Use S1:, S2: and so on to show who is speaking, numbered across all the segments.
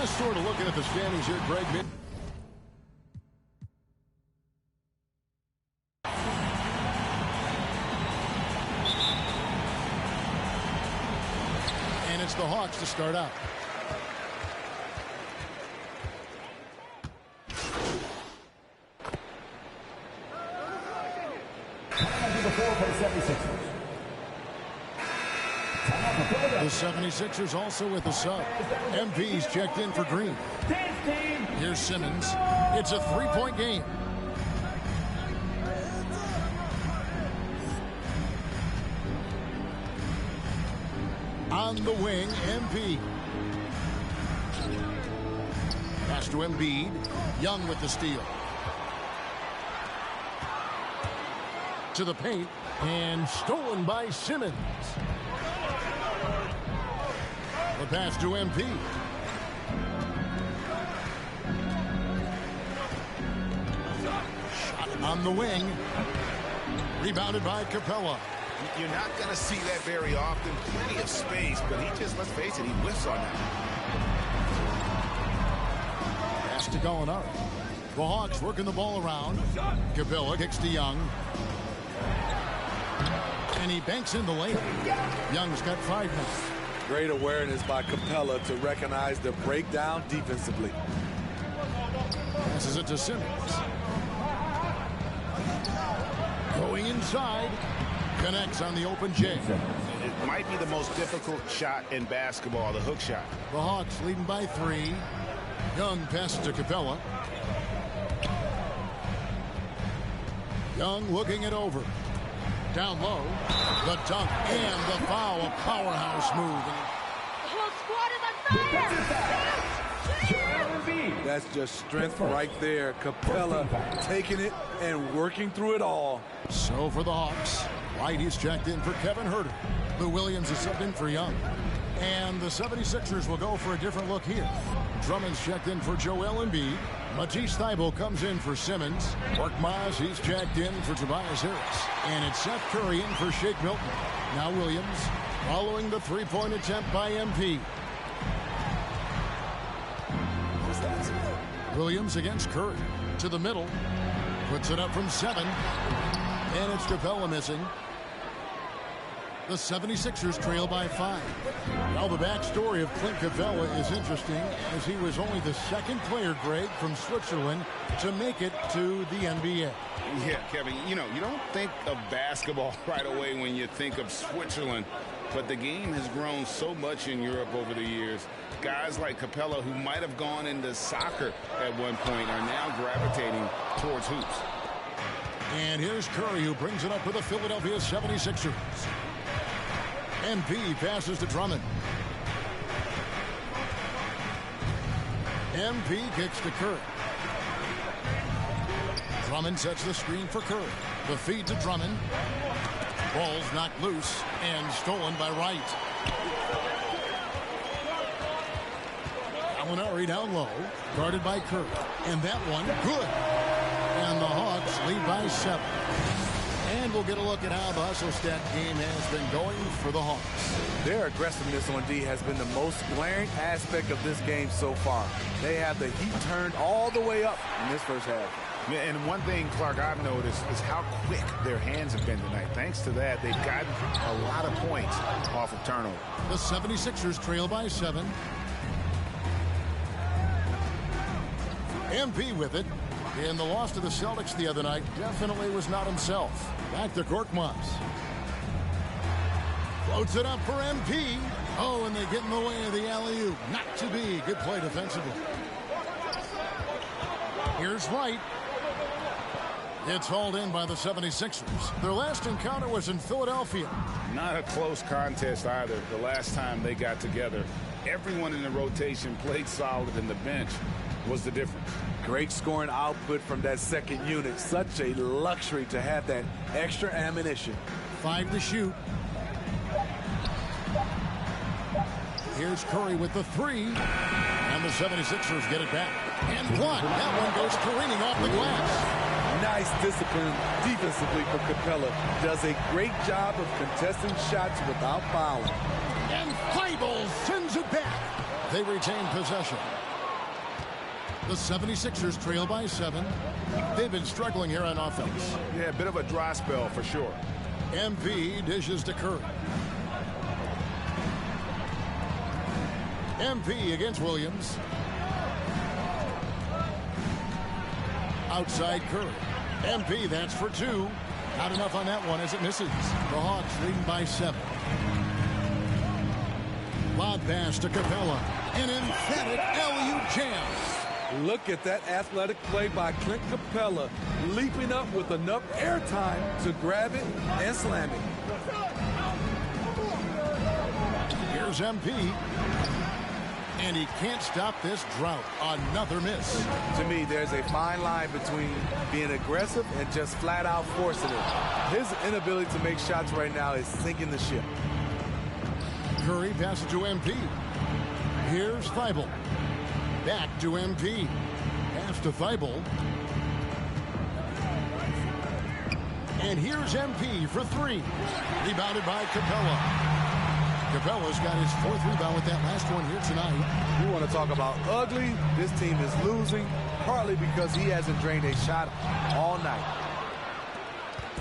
S1: Just sort of looking at the standings here, Greg. And it's the Hawks to start out. The 76ers also with a sub. MP's checked in for Green. Here's Simmons. It's a three-point game. On the wing, MP. Pass to Embiid. Young with the steal. To the paint. And stolen by Simmons. The pass to MP. Shot on the wing. Rebounded by Capella.
S2: You're not going to see that very often. Plenty of space, but he just, let's face it, he whiffs on that.
S1: Pass to Gallinari. The Hawks working the ball around. Capella kicks to Young. And he banks in the layup. Young's got 5 minutes.
S3: Great awareness by Capella to recognize the breakdown defensively.
S1: Passes it to Simmons. Going inside. Connects on the open J.
S2: It might be the most difficult shot in basketball, the hook shot.
S1: The Hawks leading by 3. Young passes to Capella. Young looking it over. Down low. The dunk and the foul. A powerhouse move.
S4: The whole squad is on fire!
S3: That's just strength right there. Capella taking it and working through it all.
S1: So for the Hawks, White is checked in for Kevin Huerter. Lou Williams is subbed in for Young. And the 76ers will go for a different look here. Drummond's checked in for Joel Embiid. Matisse Thybulle comes in for Simmons. Korkmaz, he's checked in for Tobias Harris. And it's Seth Curry in for Shake Milton. Now Williams following the three-point attempt by MP. Williams against Curry. To the middle. Puts it up from 7. And it's Capella missing. The 76ers trail by 5. Well, the backstory of Clint Capella is interesting, as he was only the second player, Greg, from Switzerland to make it to the NBA.
S2: Yeah, Kevin, you know, you don't think of basketball right away when you think of Switzerland, but the game has grown so much in Europe over the years. Guys like Capella, who might have gone into soccer at one point, are now gravitating towards hoops.
S1: And here's Curry, who brings it up for the Philadelphia 76ers. MP passes to Drummond. MP kicks to Curry. Drummond sets the screen for Curry. The feed to Drummond. Ball's knocked loose and stolen by Wright. Gallinari down low, guarded by Curry. And that one, good. And the Hawks lead by 7. And we'll get a look at how the hustle stat game has been going for the Hawks.
S3: Their aggressiveness on D has been the most glaring aspect of this game so far. They have the heat turned all the way up in this first half.
S2: Yeah, and one thing, Clark, I've noticed is how quick their hands have been tonight. Thanks to that, they've gotten a lot of points off of turnover.
S1: The 76ers trail by 7. MP with it. And the loss to the Celtics the other night definitely was not himself. Back to Korkmaz. Floats it up for MP. Oh, and they get in the way of the alley-oop. Not to be. Good play defensively. Here's White. It's hauled in by the 76ers. Their last encounter was in Philadelphia.
S2: Not a close contest either. The last time they got together, everyone in the rotation played solid, and the bench was the difference.
S3: Great scoring output from that second unit. Such a luxury to have that extra ammunition.
S1: 5 to shoot. Here's Curry with the 3. And the 76ers get it back. And blocked. That one goes careening off the glass.
S3: Nice discipline defensively for Capella. Does a great job of contesting shots without fouling.
S1: And Thybulle sends it back. They retain possession. The 76ers trail by 7. They've been struggling here on offense.
S2: Yeah, a bit of a dry spell for sure.
S1: MP dishes to Curry. MP against Williams. Outside Curry. MP, that's for 2. Not enough on that one as it misses. The Hawks leading by 7. Lob pass to Capella. An emphatic alley-oop jam.
S3: Look at that athletic play by Clint Capella, leaping up with enough airtime to grab it and slam it.
S1: Here's MP. And he can't stop this drought. Another miss.
S3: To me, there's a fine line between being aggressive and just flat out forcing it. His inability to make shots right now is sinking the ship.
S1: Curry passes to MP. Here's Thibault. Back to MP. Pass to Thibault. And here's MP for 3. Rebounded by Capella. Capella's got his 4th rebound with that last one here tonight.
S3: You want to talk about ugly? This team is losing, partly because he hasn't drained a shot all night.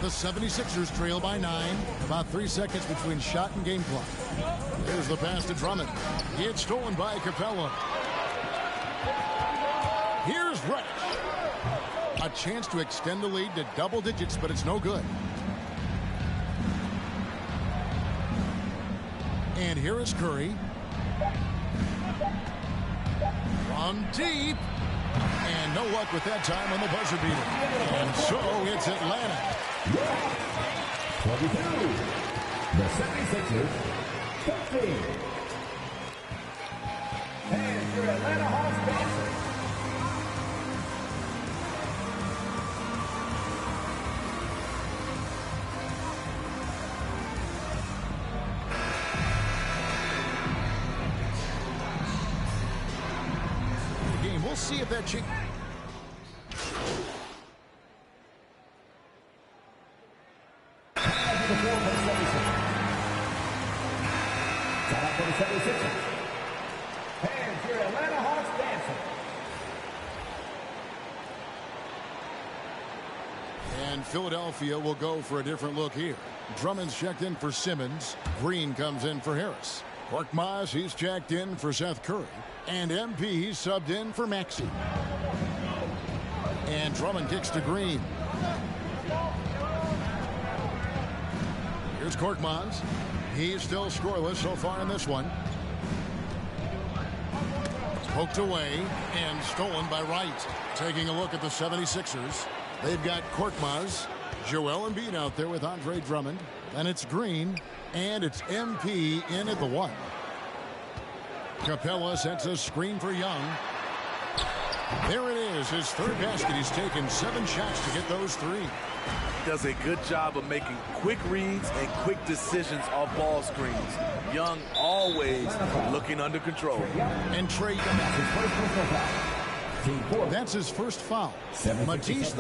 S1: The 76ers trail by 9. About 3 seconds between shot and game clock. Here's the pass to Drummond. It's stolen by Capella. Here's Reddish. A chance to extend the lead to double digits, but it's no good. And here is Curry. From deep. And no luck with that time on the buzzer beater. And so it's Atlanta.
S5: 22. The 76ers, 15. And your Atlanta Hawks dancers.
S1: We'll see if that change.
S5: Time for the 76ers. And your Atlanta Hawks dancing.
S1: And Philadelphia will go for a different look here. Drummond's checked in for Simmons. Green comes in for Harris. Korkmaz, he's checked in for Seth Curry. And MP subbed in for Maxey. And Drummond kicks to Green. Here's Korkmaz. He's still scoreless so far in this one. Poked away and stolen by Wright. Taking a look at the 76ers. They've got Korkmaz, Joel Embiid out there with Andre Drummond. Then it's Green. And it's MP in at the 1. Capella sets a screen for Young. There it is, his 3rd basket. He's taken 7 shots to get those 3.
S3: Does a good job of making quick reads and quick decisions off ball screens. Young always looking under control.
S1: And Trae Young. That's his first foul. Matisse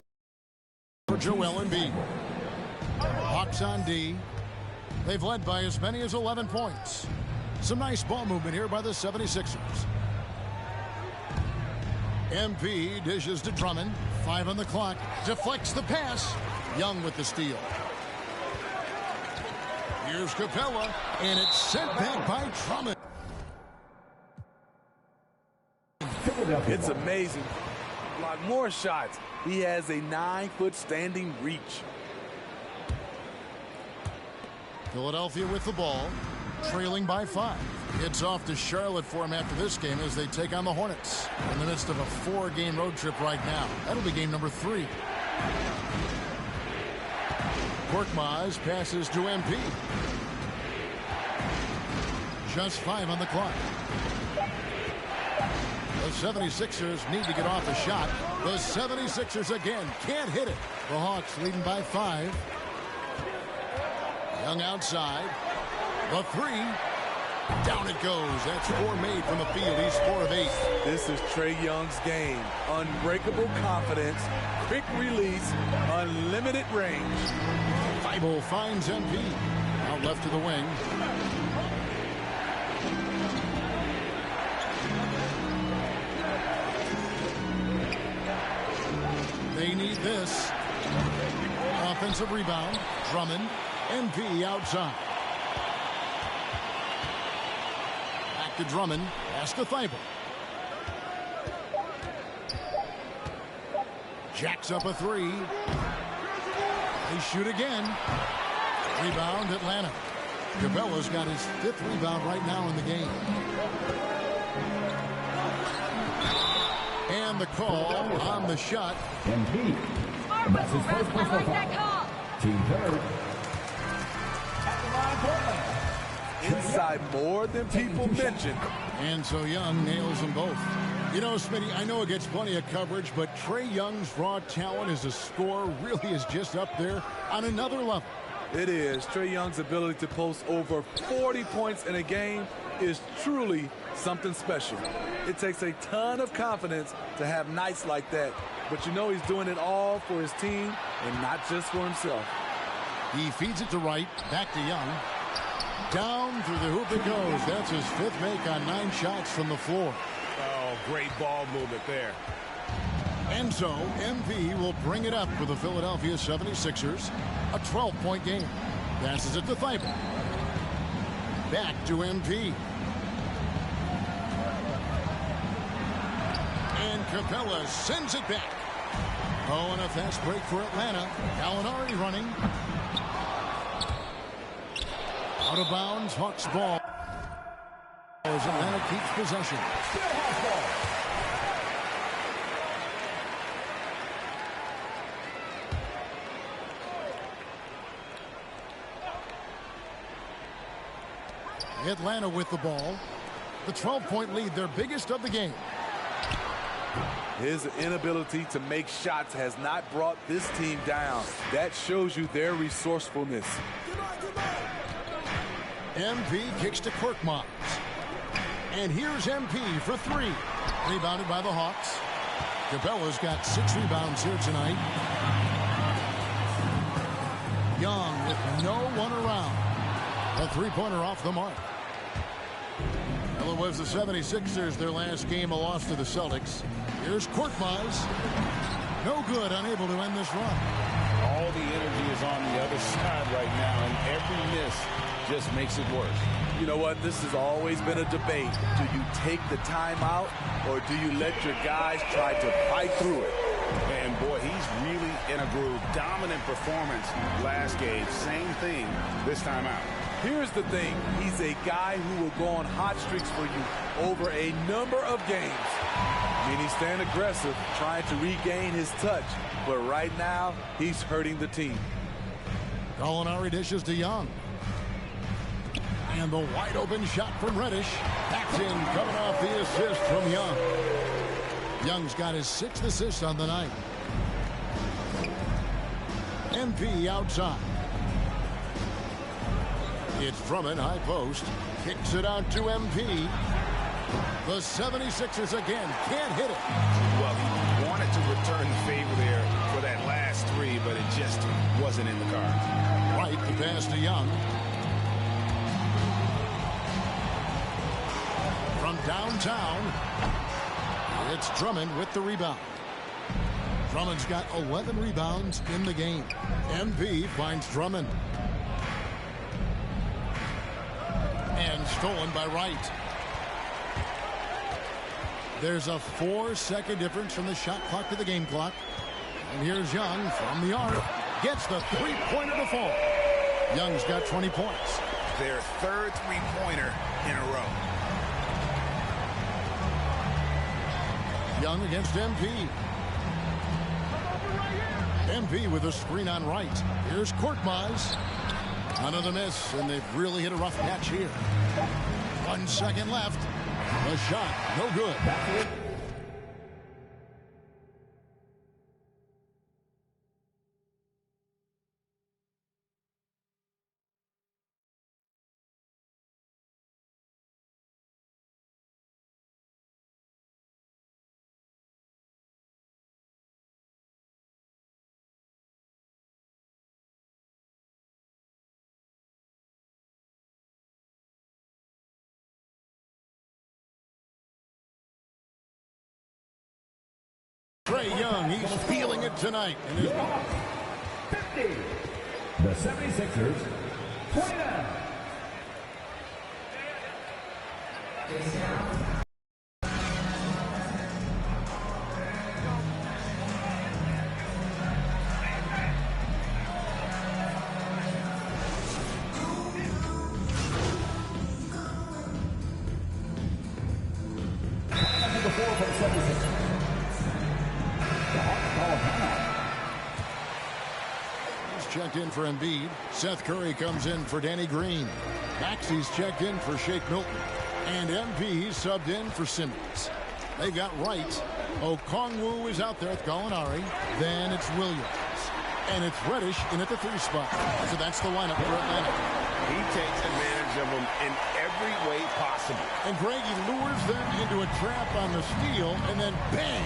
S1: for Joel Embiid. Hawks on D. They've led by as many as 11 points. Some nice ball movement here by the 76ers. MP dishes to Drummond. 5 on the clock. Deflects the pass. Young with the steal. Here's Capella. And it's sent back by Drummond.
S3: It's amazing. Block more shots. He has a 9-foot standing reach.
S1: Philadelphia with the ball. Trailing by 5. It's off to Charlotte for him after this game as they take on the Hornets. In the midst of a 4-game road trip right now. That'll be game number 3. Korkmaz passes to MP. Just 5 on the clock. The 76ers need to get off a shot. The 76ers again can't hit it. The Hawks leading by 5. Young outside. The 3. Down it goes. That's 4 made from the field. He's 4 of 8.
S3: This is Trae Young's game. Unbreakable confidence, quick release, unlimited range.
S1: Thibault finds MP. Out left to the wing. this. Offensive rebound. Drummond. MP outside. Back to Drummond. Pass to Thibault. Jacks up a three. They shoot again. Rebound Atlanta. Cabela's got his 5th rebound right now in the game. And the call on the shot.
S5: MP. That's his first personal foul. Team third. At the line, Portland.
S3: Inside more than people mentioned.
S1: And so Young nails them both. You know, Smitty, I know it gets plenty of coverage, but Trae Young's raw talent as a scorer really is just up there on another level.
S3: It is. Trae Young's ability to post over 40 points in a game is truly something special. It takes a ton of confidence to have nights like that, but you know he's doing it all for his team and not just for himself.
S1: He feeds it to Wright, back to Young. Down through the hoop it goes. That's his 5th make on 9 shots from the floor.
S2: Oh, great ball movement there.
S1: And so MP will bring it up for the Philadelphia 76ers. A 12-point game. Passes it to Thibault. Back to MP. And Capella sends it back. Oh, and a fast break for Atlanta. Gallinari running. Out of bounds, Hawks ball. As Atlanta keeps possession. Atlanta with the ball. The 12-point lead, their biggest of the game.
S3: His inability to make shots has not brought this team down. That shows you their resourcefulness.
S1: MP kicks to Korkmaz. And here's MP for 3. Rebounded by the Hawks. Cabela's got 6 rebounds here tonight. Young with no one around. A 3-pointer off the mark. Well, it was the 76ers, their last game, a loss to the Celtics. Here's Korkmaz. No good, unable to end this run.
S2: All the energy is on the other side right now, and every miss just makes it worse.
S3: You know what? This has always been a debate. Do you take the timeout, or do you let your guys try to fight through it?
S2: And boy, he's really in a groove. Dominant performance last game. Same thing this time out.
S3: Here's the thing. He's a guy who will go on hot streaks for you over a number of games. I mean, he's staying aggressive, trying to regain his touch. But right now, he's hurting the team.
S1: Gallinari dishes to Young. And the wide open shot from Reddish. That's in, coming off the assist from Young. Young's got his 6th assist on the night. MP outside. It's Drummond, high post. Kicks it out to MP. The 76ers again can't hit it.
S2: Well, he wanted to return the favor there for that last 3, but it just wasn't in the cards.
S1: Right, the pass to Young. From downtown, it's Drummond with the rebound. Drummond's got 11 rebounds in the game. MP finds Drummond. And stolen by Wright. There's a 4-second difference from the shot clock to the game clock. And here's Young from the arc. Gets the 3-pointer to fall. Young's got 20 points.
S2: Their 3rd 3-pointer in a row.
S1: Young against MP. MP with a screen on Wright. Here's Korkmaz. Another miss, and they've really hit a rough patch here. 1 second left. The shot, no good. Trae Young, he's feeling it tonight.
S5: 50. The 76ers, 29. Number 4 for the 76ers. The Hawks call timeout.
S1: Checked in for Embiid. Seth Curry comes in for Danny Green. Maxey's checked in for Shake Milton. And MP subbed in for Simmons. They've got Wright. Okongwu is out there with Gallinari. Then it's Williams. And it's Reddish in at the 3 spot. So that's the lineup for Atlanta.
S2: He takes advantage of them in every way possible.
S1: And Greg, he lures them into a trap on the steal. And then bang,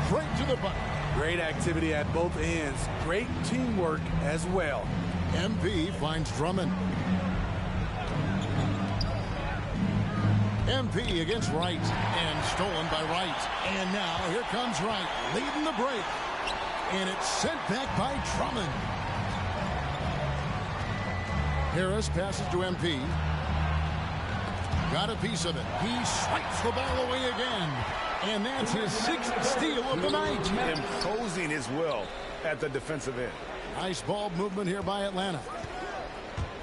S1: straight to the bucket.
S3: Great activity at both ends. Great teamwork as well.
S1: MP finds Drummond. MP against Wright. And stolen by Wright. And now here comes Wright leading the break. And it's sent back by Drummond. Harris passes to MP. Got a piece of it. He swipes the ball away again. And that's his 6th steal of the night.
S2: Imposing his will at the defensive end.
S1: Nice ball movement here by Atlanta.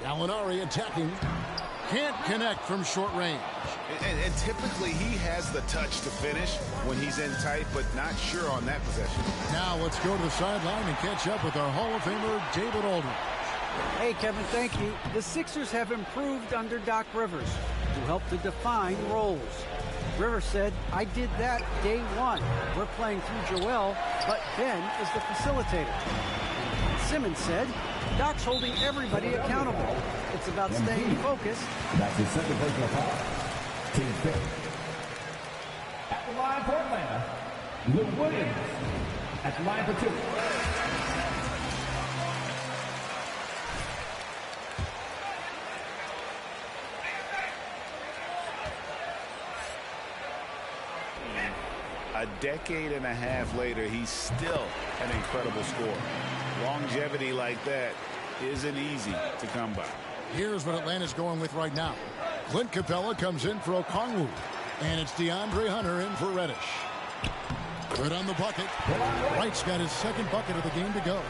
S1: Gallinari attacking. Can't connect from short range.
S2: And typically he has the touch to finish when he's in tight, but not sure on that possession.
S1: Now let's go to the sideline and catch up with our Hall of Famer, David Aldridge.
S6: Hey, Kevin, thank you. The Sixers have improved under Doc Rivers to help to define roles. Rivers said, I did that day one. We're playing through Joel, but Ben is the facilitator. Simmons said, Doc's holding everybody accountable. It's about staying focused.
S5: That's his second personal foul. Team 5th. At the line for Atlanta, Lou Williams. At the line for 2.
S2: A decade and a half later, he's still an incredible scorer. Longevity like that isn't easy to come by.
S1: Here's what Atlanta's going with right now. Clint Capella comes in for Okongwu. And it's DeAndre Hunter in for Reddish. Good on the bucket. Wright's got his 2nd bucket of the game to go.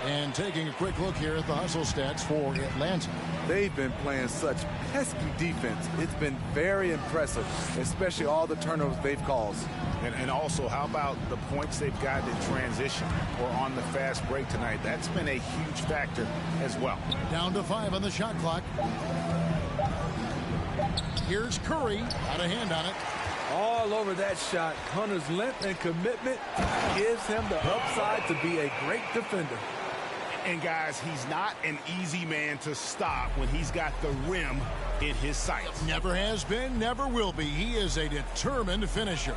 S1: And taking a quick look here at the hustle stats for Atlanta.
S3: They've been playing such pesky defense. It's been very impressive, especially all the turnovers they've caused.
S2: And also, how about the points they've gotten in transition or on the fast break tonight? That's been a huge factor as well.
S1: Down to 5 on the shot clock. Here's Curry. Got a hand on it.
S3: All over that shot. Hunter's length and commitment gives him the upside to be a great defender.
S2: And guys, he's not an easy man to stop when he's got the rim in his sights.
S1: Never has been, never will be. He is a determined finisher.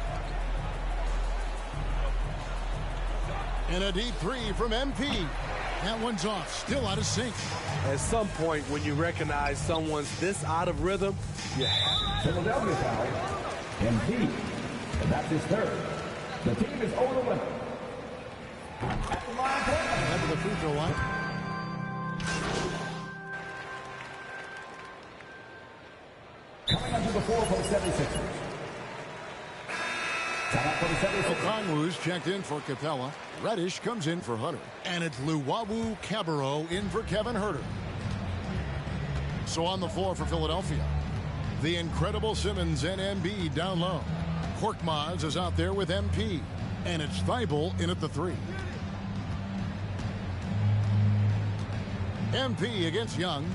S1: And a deep 3 from MP. That one's off, still out of sync.
S3: At some point, when you recognize someone's this out of rhythm, you have to.
S5: Philadelphia foul. MP. And that's his 3rd. The team is over the limit. At the line,
S1: Head to the free throw line.
S5: coming onto the floor for the 76ers. Time for the 76ers.
S1: Okongwu's checked in for Capella. Reddish comes in for Hunter. And it's Luwawu Cabarro in for Kevin Huerter. So on the floor for Philadelphia, the incredible Simmons and Embiid down low. Korkmaz is out there with MP. And it's Thibault in at the 3. MP against Young.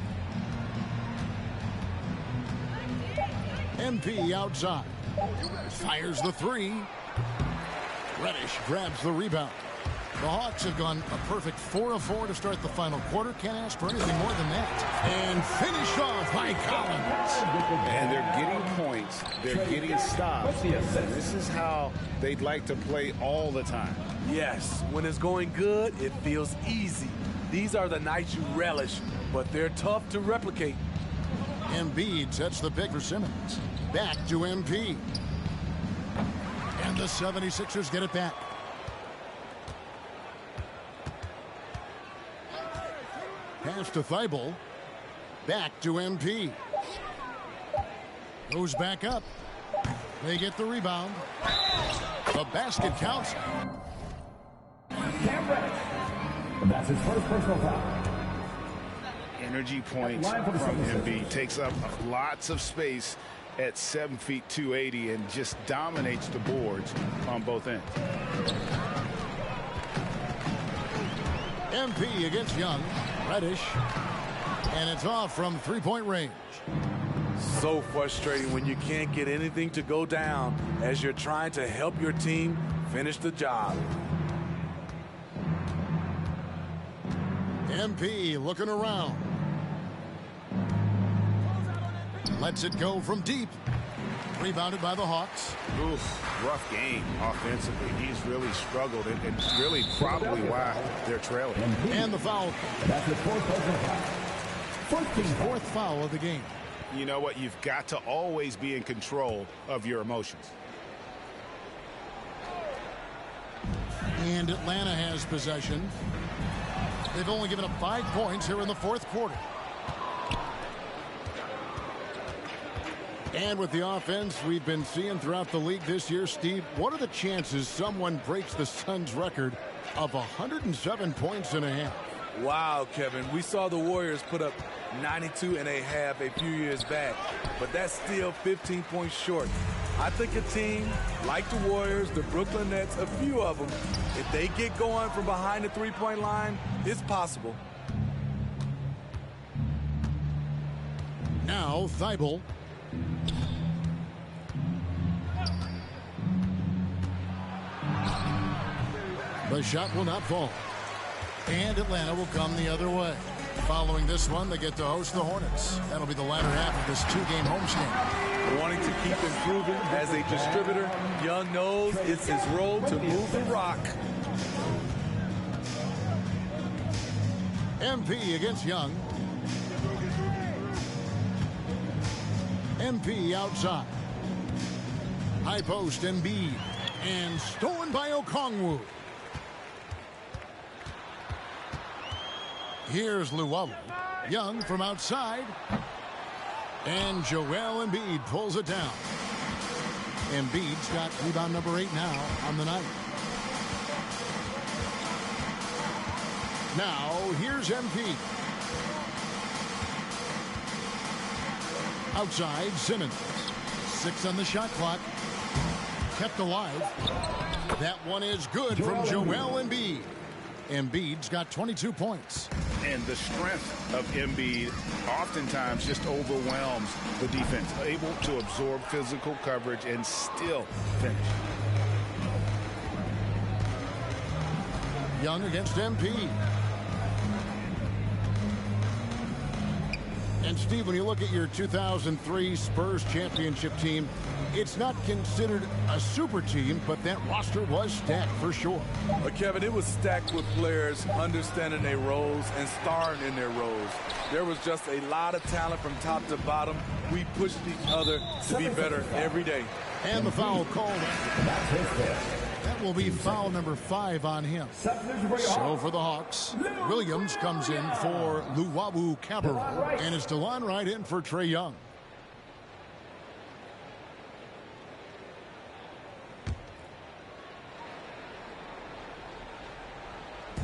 S1: MP outside. Fires the 3. Reddish grabs the rebound. The Hawks have gone a perfect 4 of 4 to start the final quarter. Can't ask for anything more than that. And finished off by Collins.
S2: And they're getting points. They're getting stops. This is how they'd like to play all the time.
S3: Yes, when it's going good, it feels easy. These are the nights you relish, but they're tough to replicate.
S1: Embiid sets the pick for Simmons. Back to MP. And the 76ers get it back. Pass to Thibault. Back to MP. Goes back up. They get the rebound. The basket counts.
S5: Cam Reddish. That's his first personal foul.
S2: Energy points from Embiid. Takes up lots of space at 7 feet 280 and just dominates the boards on both ends.
S1: MP against Young. Reddish. And it's off from three-point range.
S3: So frustrating when you can't get anything to go down as you're trying to help your team finish the job.
S1: MP looking around. Lets it go from deep. Rebounded by the Hawks.
S2: Oof, rough game offensively. He's really struggled and really probably why they're trailing.
S1: And the foul.
S5: That's his fourth personal foul.
S1: Fourth foul of the game.
S2: You know what? You've got to always be in control of your emotions.
S1: And Atlanta has possession. They've only given up 5 points here in the fourth quarter. And with the offense we've been seeing throughout the league this year, Steve, what are the chances someone breaks the Suns' record of 107 points and a half?
S3: Wow, Kevin. We saw the Warriors put up 92 and a half a few years back, but that's still 15 points short. I think a team like the Warriors, the Brooklyn Nets, a few of them, if they get going from behind the three-point line, it's possible.
S1: Now, Thibault. The shot will not fall. And Atlanta will come the other way. Following this one, they get to host the Hornets. That'll be the latter half of this two-game homestand.
S3: Wanting to keep improving as a distributor, Young knows it's his role to move the rock.
S1: MP against Young. MP outside. High post Embiid. And stolen by Okongwu. Here's Luwawu. Young from outside. And Joel Embiid pulls it down. Embiid's got rebound number 8 now on the night. Now, here's MP. Outside, Simmons. 6 on the shot clock. Kept alive. That one is good from Joel Embiid. Embiid's got 22 points.
S2: And the strength of Embiid oftentimes just overwhelms the defense. Able to absorb physical coverage and still finish.
S1: Young against MP. And Steve, when you look at your 2003 Spurs championship team, it's not considered a super team, but that roster was stacked for sure.
S3: But Kevin, it was stacked with players understanding their roles and starring in their roles. There was just a lot of talent from top to bottom. We pushed each other to be better every day.
S1: And the foul called. That will be foul number 5 on him. So for the Hawks, Williams comes in for Luwawu Cabarrot. And it's DeLon Wright in for Trae Young.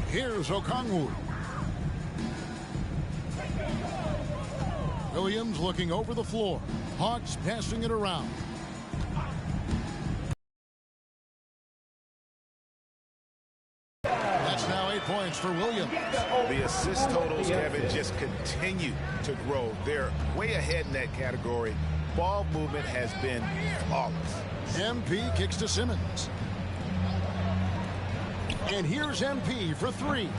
S1: Here's Okongwu. Williams looking over the floor. Hawks passing it around. That's now 8 points for Williams.
S2: The assist totals, Kevin, just continue to grow. They're way ahead in that category. Ball movement has been flawless.
S1: MP kicks to Simmons. And here's MP for 3.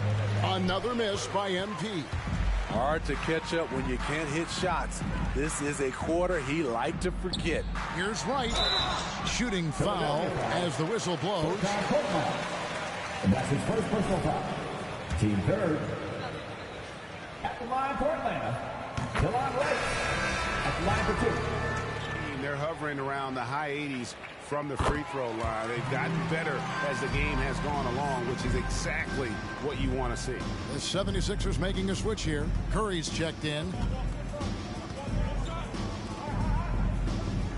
S1: Another miss by MP.
S3: Hard to catch up when you can't hit shots. This is a quarter he liked to forget.
S1: Here's Wright. Shooting foul as the whistle blows.
S5: And that's his first personal foul. Team third. At the line for Atlanta, DeLon Wright. At the line for 2.
S2: they're hovering around the high 80s from the free throw line. They've gotten better as the game has gone along, which is exactly what you want to see.
S1: The 76ers making a switch here. Curry's checked in.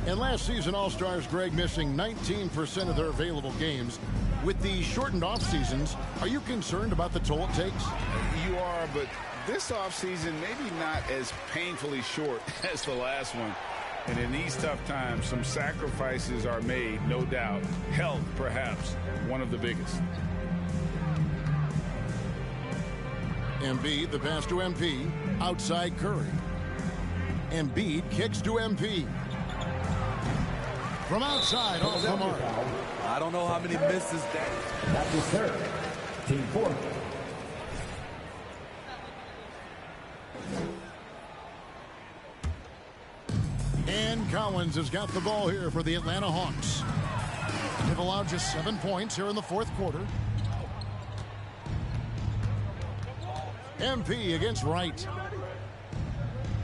S1: And last season, All-Stars Greg missing 19% of their available games. With the shortened off seasons, are you concerned about the toll it takes?
S2: You are, but this offseason maybe not as painfully short as the last one. And in these tough times, some sacrifices are made, no doubt. Health, perhaps, one of the biggest.
S1: Embiid, the pass to MP. Outside Curry. Embiid kicks to MP. From outside, off the mark.
S3: I don't know how many misses that.
S5: That's his third. Team fourth.
S1: And Collins has got the ball here for the Atlanta Hawks. They've allowed just 7 points here in the fourth quarter. MP against Wright.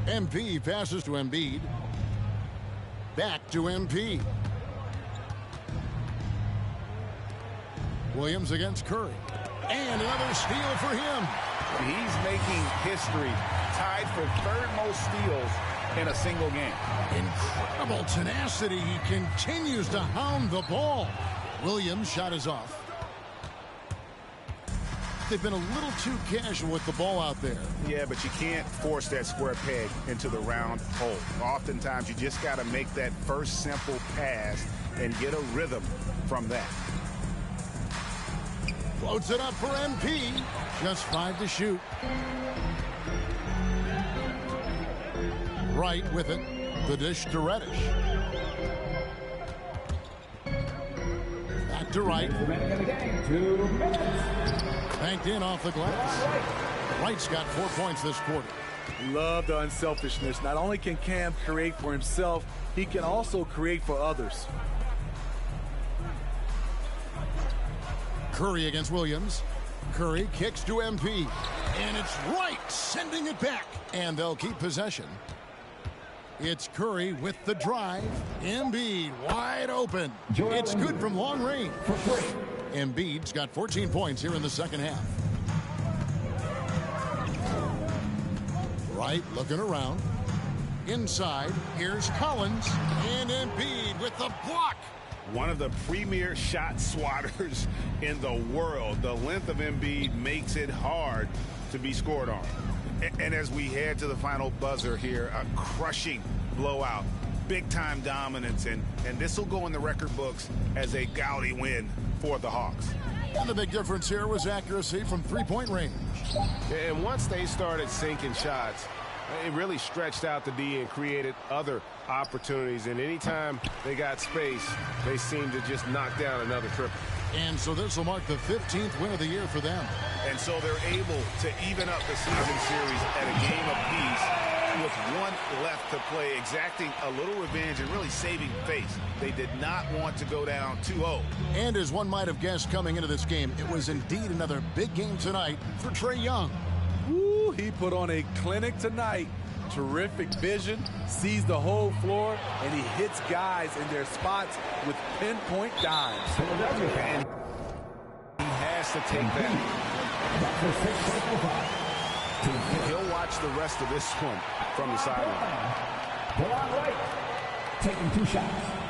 S1: MP passes to Embiid. Back to MP. Williams against Curry. And another steal for him.
S2: He's making history, tied for third most steals in a single game.
S1: Incredible tenacity. He continues to hound the ball. Williams' shot is off. They've been a little too casual with the ball out there.
S2: Yeah, but you can't force that square peg into the round hole. Oftentimes, you just got to make that first simple pass and get a rhythm from that.
S1: Floats it up for MP. Just 5 to shoot. Wright with it. The dish to Reddish. Back to Wright.
S5: Remaining in the game, 2 minutes.
S1: Banked in off the glass. Wright's got 4 points this quarter.
S3: Love the unselfishness. Not only can Cam create for himself, he can also create for others.
S1: Curry against Williams. Curry kicks to MP. And it's Wright sending it back. And they'll keep possession. It's Curry with the drive. Embiid wide open. It's good from long range. Embiid's got 14 points here in the second half. Wright looking around. Inside, here's Collins. And Embiid with the block.
S2: One of the premier shot swatters in the world. The length of Embiid makes it hard to be scored on. And as we head to the final buzzer here, a crushing blowout, big-time dominance, and this will go in the record books as a gaudy win for the Hawks.
S1: And the big difference here was accuracy from three-point range.
S7: And once they started sinking shots, it really stretched out the D and created other opportunities. And anytime they got space, they seemed to just knock down another triple.
S1: And so this will mark the 15th win of the year for them.
S2: And so they're able to even up the season series at a game apiece with one left to play, exacting a little revenge and really saving face. They did not want to go down 2-0.
S1: And as one might have guessed coming into this game, it was indeed another big game tonight for Trae Young.
S3: Woo, he put on a clinic tonight. Terrific vision, sees the whole floor, and he hits guys in their spots with pinpoint dimes.
S2: And he has to take that. He'll watch the rest of this one from the sideline.
S5: Delon Wright taking 2 shots.